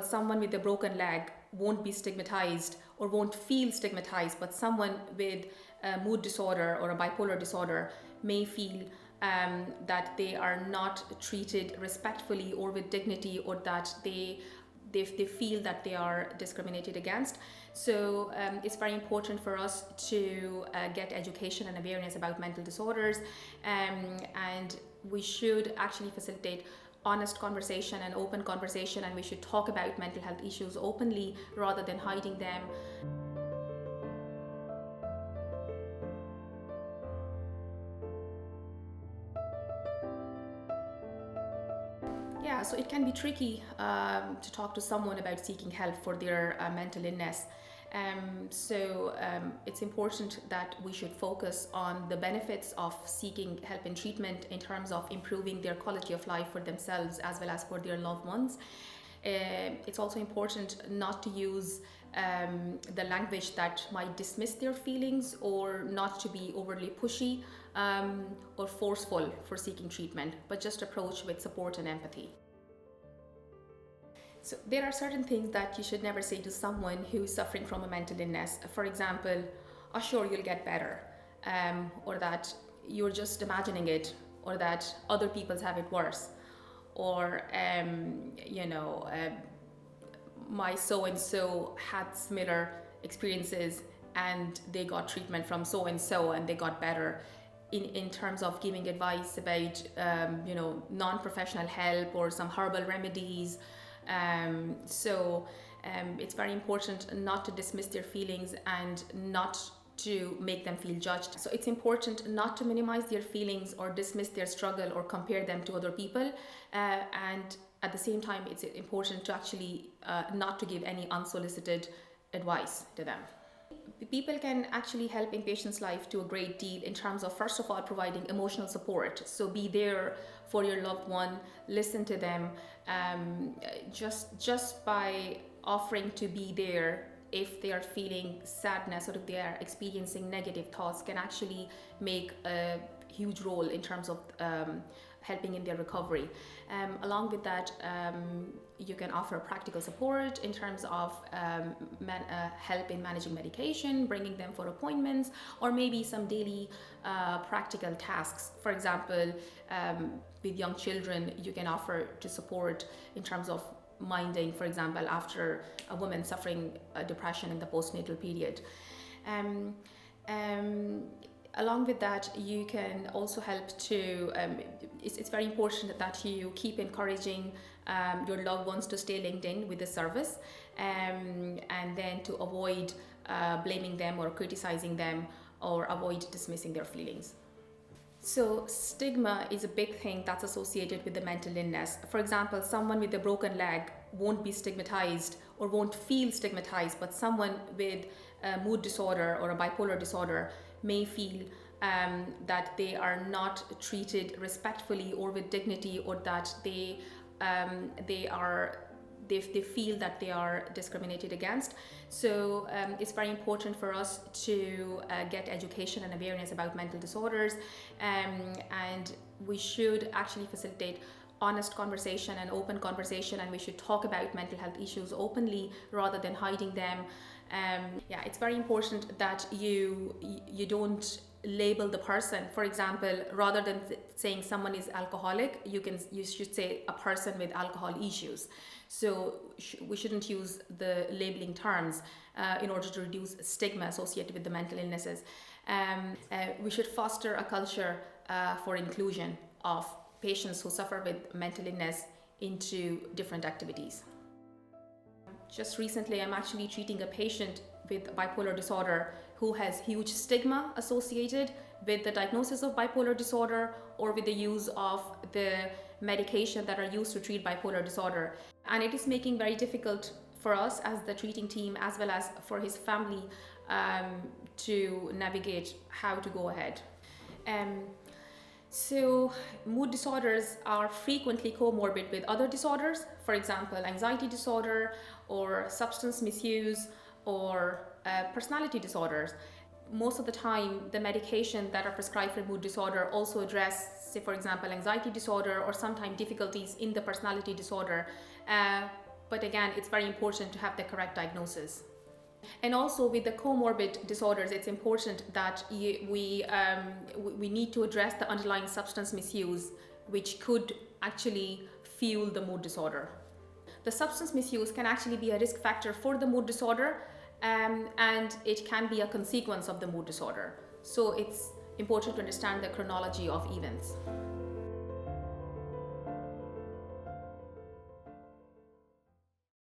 someone with a broken leg won't be stigmatized or won't feel stigmatized, but someone with a mood disorder or a bipolar disorder may feel that they are not treated respectfully or with dignity, or that they feel that they are discriminated against. So it's very important for us to get education and awareness about mental disorders, and we should actually facilitate honest conversation and open conversation, and we should talk about mental health issues openly rather than hiding them. Yeah, so it can be tricky to talk to someone about seeking help for their mental illness. It's important that we should focus on the benefits of seeking help and treatment in terms of improving their quality of life for themselves as well as for their loved ones. It's also important not to use the language that might dismiss their feelings, or not to be overly pushy or forceful for seeking treatment, but just approach with support and empathy. So there are certain things that you should never say to someone who is suffering from a mental illness. For example, "Oh, sure, you'll get better," or that "you're just imagining it," or that "other people's have it worse," or "my so-and-so had similar experiences and they got treatment from so-and-so and they got better," in terms of giving advice about non-professional help or some herbal remedies. It's very important not to dismiss their feelings and not to make them feel judged. So it's important not to minimize their feelings or dismiss their struggle or compare them to other people. And at the same time, it's important to actually not to give any unsolicited advice to them. People can actually help in patients' life to a great deal in terms of, first of all, providing emotional support. So be there for your loved one, listen to them, just by offering to be there if they are feeling sadness or if they are experiencing negative thoughts can actually make a huge role in terms of helping in their recovery. Along with that, you can offer practical support in terms of help in managing medication, bringing them for appointments, or maybe some daily practical tasks. For example, with young children, you can offer to support in terms of minding, for example, after a woman suffering depression in the postnatal period. Along with that, you can also help to, it's very important that you keep encouraging your loved ones to stay linked in with the service, and then to avoid blaming them or criticizing them, or avoid dismissing their feelings. So stigma is a big thing that's associated with the mental illness. For example, someone with a broken leg won't be stigmatized or won't feel stigmatized, but someone with a mood disorder or a bipolar disorder may feel that they are not treated respectfully or with dignity, or that they feel that they are discriminated against. So it's very important for us to get education and awareness about mental disorders, and we should actually facilitate honest conversation and open conversation, and we should talk about mental health issues openly rather than hiding them. It's very important that you don't label the person. For example, rather than saying someone is alcoholic, you should say a person with alcohol issues. So we shouldn't use the labeling terms in order to reduce stigma associated with the mental illnesses. We should foster a culture for inclusion of patients who suffer with mental illness into different activities. Just recently, I'm actually treating a patient with bipolar disorder who has huge stigma associated with the diagnosis of bipolar disorder or with the use of the medication that are used to treat bipolar disorder. And it is making very difficult for us as the treating team, as well as for his family, to navigate how to go ahead. So mood disorders are frequently comorbid with other disorders, for example, anxiety disorder or substance misuse or personality disorders. Most of the time, the medication that are prescribed for mood disorder also address, say for example, anxiety disorder or sometimes difficulties in the personality disorder. But again, it's very important to have the correct diagnosis. And also with the comorbid disorders, it's important that we need to address the underlying substance misuse, which could actually fuel the mood disorder. The substance misuse can actually be a risk factor for the mood disorder, and it can be a consequence of the mood disorder. So it's important to understand the chronology of events.